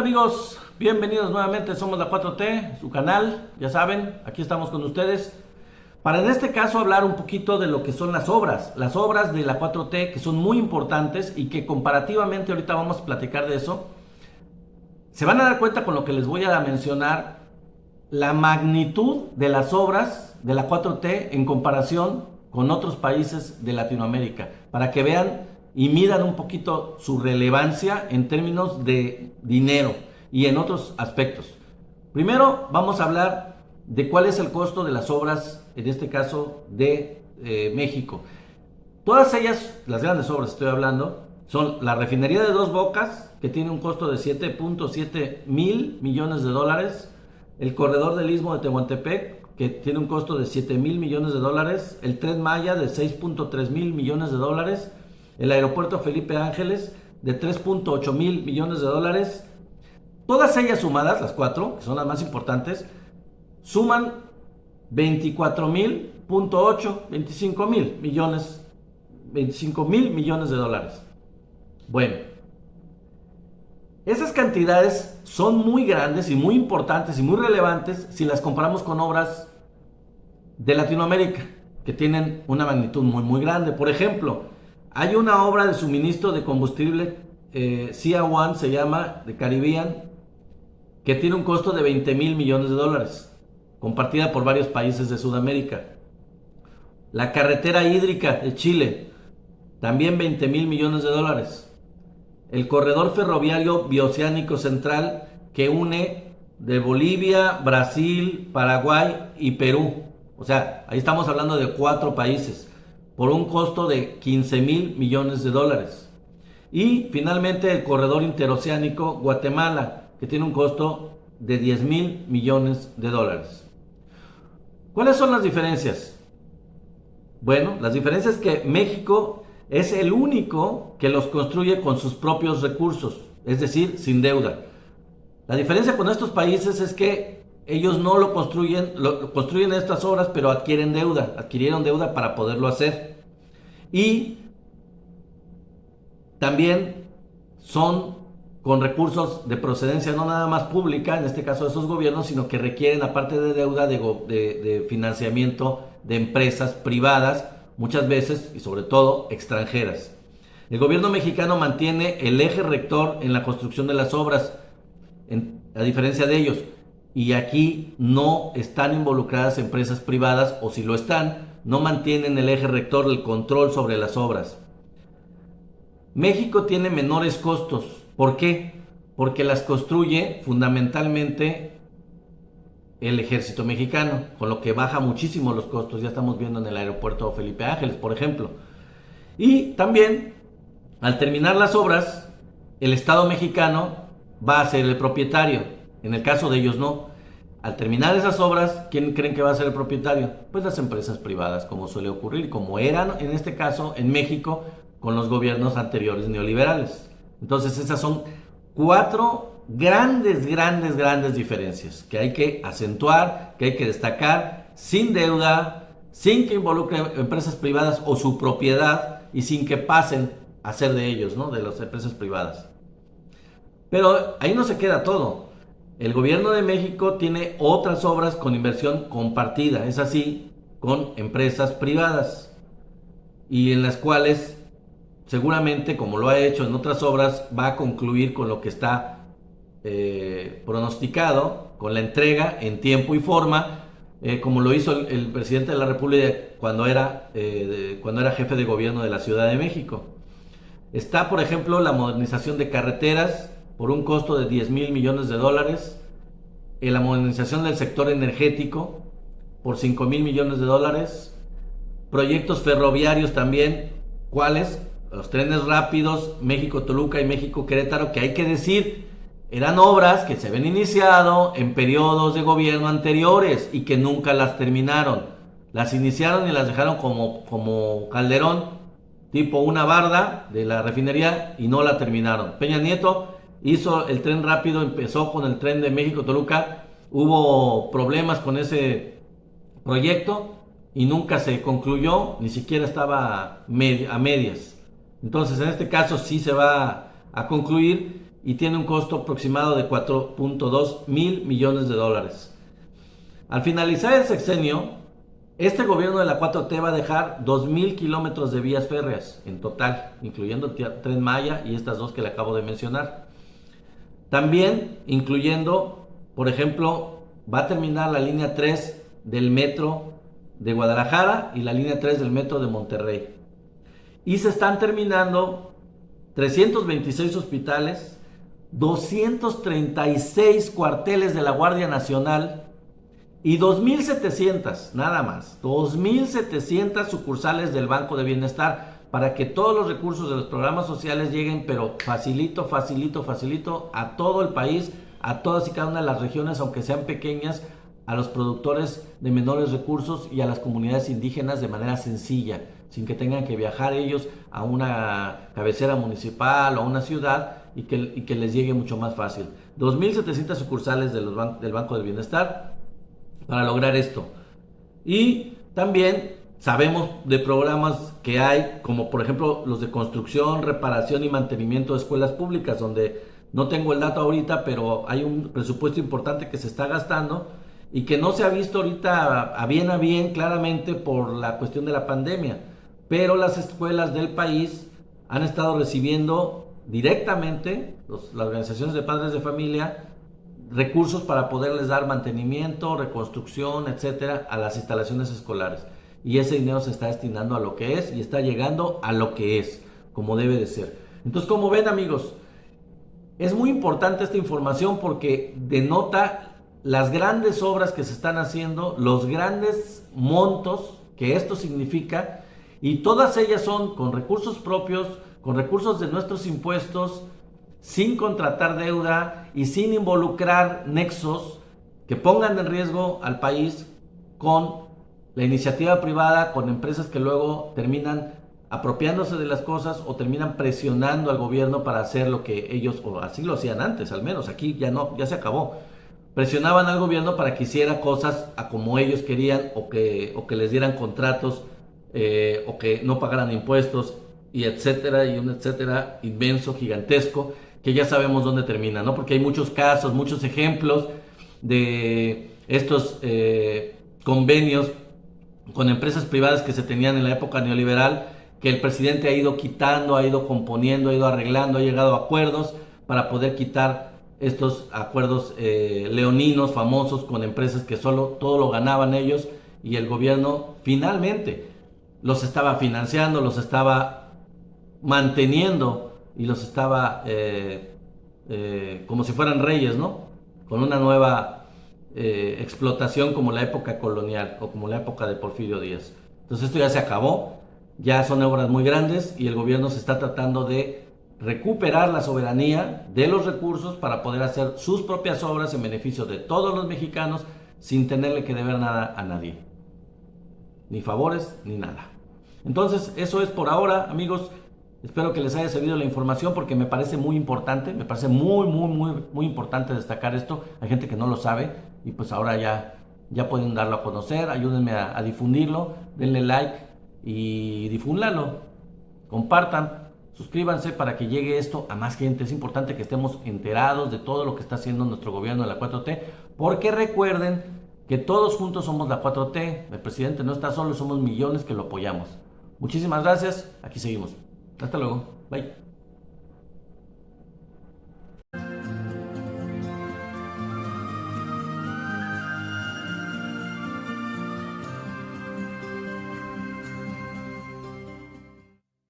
Amigos? Bienvenidos nuevamente, somos la 4T, su canal, ya saben, aquí estamos con ustedes para en este caso hablar un poquito de lo que son las obras de la 4T que son muy importantes y que comparativamente, ahorita vamos a platicar de eso, se van a dar cuenta con lo que les voy a mencionar, la magnitud de las obras de la 4T en comparación con otros países de Latinoamérica, para que vean y midan un poquito su relevancia en términos de dinero y en otros aspectos. Primero vamos a hablar de cuál es el costo de las obras, en este caso de México. Todas ellas, las grandes obras estoy hablando, son la refinería de Dos Bocas, que tiene un costo de 7.7 mil millones de dólares, el corredor del Istmo de Tehuantepec, que tiene un costo de 7 mil millones de dólares, el Tren Maya de 6.3 mil millones de dólares, el aeropuerto Felipe Ángeles de 3.8 mil millones de dólares. Todas ellas sumadas, las cuatro, que son las más importantes, suman 24 mil, 25 mil millones, 25 mil millones de dólares. Bueno, esas cantidades son muy grandes y muy importantes y muy relevantes si las comparamos con obras de Latinoamérica, que tienen una magnitud muy grande. Por ejemplo, hay una obra de suministro de combustible, Cia One se llama, de Caribbean, que tiene un costo de 20 mil millones de dólares, compartida por varios países de Sudamérica. La carretera hídrica de Chile, también 20 mil millones de dólares. El corredor ferroviario bioceánico central que une de Bolivia, Brasil, Paraguay y Perú. O sea, ahí estamos hablando de 4 países, por un costo de 15 mil millones de dólares. Y finalmente el corredor interoceánico Guatemala, que tiene un costo de 10 mil millones de dólares. ¿Cuáles son las diferencias? Bueno, las diferencias es que México es el único que los construye con sus propios recursos, es decir, sin deuda. La diferencia con estos países es que ellos no lo construyen estas obras, pero adquirieron deuda para poderlo hacer. Y también son con recursos de procedencia no nada más pública, en este caso de esos gobiernos, sino que requieren, aparte de deuda, de financiamiento de empresas privadas, muchas veces y sobre todo extranjeras. El gobierno mexicano mantiene el eje rector en la construcción de las obras, a diferencia de ellos, y aquí no están involucradas empresas privadas, o si lo están, no mantienen el eje rector del control sobre las obras. México tiene menores costos. ¿Por qué? Porque las construye fundamentalmente el ejército mexicano, con lo que baja muchísimo los costos. Ya estamos viendo en el aeropuerto Felipe Ángeles, por ejemplo. Y también, al terminar las obras, el Estado mexicano va a ser el propietario. En el caso de ellos no. Al terminar esas obras, ¿quién creen que va a ser el propietario? Pues las empresas privadas, como suele ocurrir, como eran en este caso en México con los gobiernos anteriores neoliberales. Entonces esas son 4 grandes diferencias que hay que acentuar, que hay que destacar, sin deuda, sin que involucre empresas privadas o su propiedad y sin que pasen a ser de ellos, ¿no? De las empresas privadas. Pero ahí no se queda todo. El gobierno de México tiene otras obras con inversión compartida, es así, con empresas privadas, y en las cuales seguramente, como lo ha hecho en otras obras, va a concluir con lo que está pronosticado, con la entrega en tiempo y forma, como lo hizo el presidente de la República cuando era jefe de gobierno de la Ciudad de México. Está, por ejemplo, la modernización de carreteras por un costo de 10 mil millones de dólares, la modernización del sector energético por 5 mil millones de dólares, proyectos ferroviarios también, ¿cuáles? Los trenes rápidos México-Toluca y México-Querétaro, que hay que decir, eran obras que se habían iniciado en periodos de gobierno anteriores y que nunca las terminaron. Las iniciaron y las dejaron como Calderón, tipo una barda de la refinería, y no la terminaron. Peña Nieto hizo el tren rápido, empezó con el tren de México-Toluca, hubo problemas con ese proyecto y nunca se concluyó, ni siquiera estaba a medias. Entonces en este caso sí se va a concluir, y tiene un costo aproximado de 4.2 mil millones de dólares. Al finalizar el sexenio, este gobierno de la 4T va a dejar 2.000 kilómetros de vías férreas en total, incluyendo el Tren Maya y estas dos que le acabo de mencionar. También incluyendo, por ejemplo, va a terminar la línea 3 del metro de Guadalajara y la línea 3 del metro de Monterrey. Y se están terminando 326 hospitales, 236 cuarteles de la Guardia Nacional y 2.700, nada más, 2.700 sucursales del Banco de Bienestar para que todos los recursos de los programas sociales lleguen, pero facilito, facilito, facilito a todo el país, a todas y cada una de las regiones, aunque sean pequeñas, a los productores de menores recursos y a las comunidades indígenas de manera sencilla, sin que tengan que viajar ellos a una cabecera municipal o a una ciudad y que les llegue mucho más fácil. 2.700 sucursales del Banco del Bienestar para lograr esto. Y también sabemos de programas que hay, como por ejemplo los de construcción, reparación y mantenimiento de escuelas públicas, donde no tengo el dato ahorita, pero hay un presupuesto importante que se está gastando y que no se ha visto ahorita a bien claramente por la cuestión de la pandemia. Pero las escuelas del país han estado recibiendo directamente, las organizaciones de padres de familia, recursos para poderles dar mantenimiento, reconstrucción, etcétera, a las instalaciones escolares. Y ese dinero se está destinando a lo que es y está llegando a lo que es, como debe de ser. Entonces, como ven, amigos, es muy importante esta información porque denota las grandes obras que se están haciendo, los grandes montos que esto significa, y todas ellas son con recursos propios, con recursos de nuestros impuestos, sin contratar deuda y sin involucrar nexos que pongan en riesgo al país con la iniciativa privada, con empresas que luego terminan apropiándose de las cosas o terminan presionando al gobierno para hacer lo que ellos, o así lo hacían antes al menos, aquí ya no, ya se acabó. Presionaban al gobierno para que hiciera cosas a como ellos querían o que les dieran contratos o que no pagaran impuestos y etcétera, y un etcétera inmenso, gigantesco, que ya sabemos dónde termina, ¿no? Porque hay muchos casos, muchos ejemplos de estos convenios con empresas privadas que se tenían en la época neoliberal, que el presidente ha ido quitando, ha ido componiendo, ha ido arreglando, ha llegado a acuerdos para poder quitar estos acuerdos leoninos famosos con empresas que solo todo lo ganaban ellos y el gobierno finalmente los estaba financiando, los estaba manteniendo y los estaba como si fueran reyes, ¿no? Con una nueva explotación como la época colonial o como la época de Porfirio Díaz. Entonces esto ya se acabó, ya son obras muy grandes y el gobierno se está tratando de recuperar la soberanía de los recursos para poder hacer sus propias obras en beneficio de todos los mexicanos sin tenerle que deber nada a nadie, ni favores ni nada. Entonces eso es por ahora, amigos. Espero que les haya servido la información porque me parece muy importante, me parece muy importante destacar esto. Hay gente que no lo sabe y pues ahora ya pueden darlo a conocer. Ayúdenme a difundirlo, denle like y difúndanlo, compartan, suscríbanse para que llegue esto a más gente. Es importante que estemos enterados de todo lo que está haciendo nuestro gobierno de la 4T, porque recuerden que todos juntos somos la 4T. El presidente no está solo, somos millones que lo apoyamos. Muchísimas gracias, aquí seguimos. Hasta luego, bye.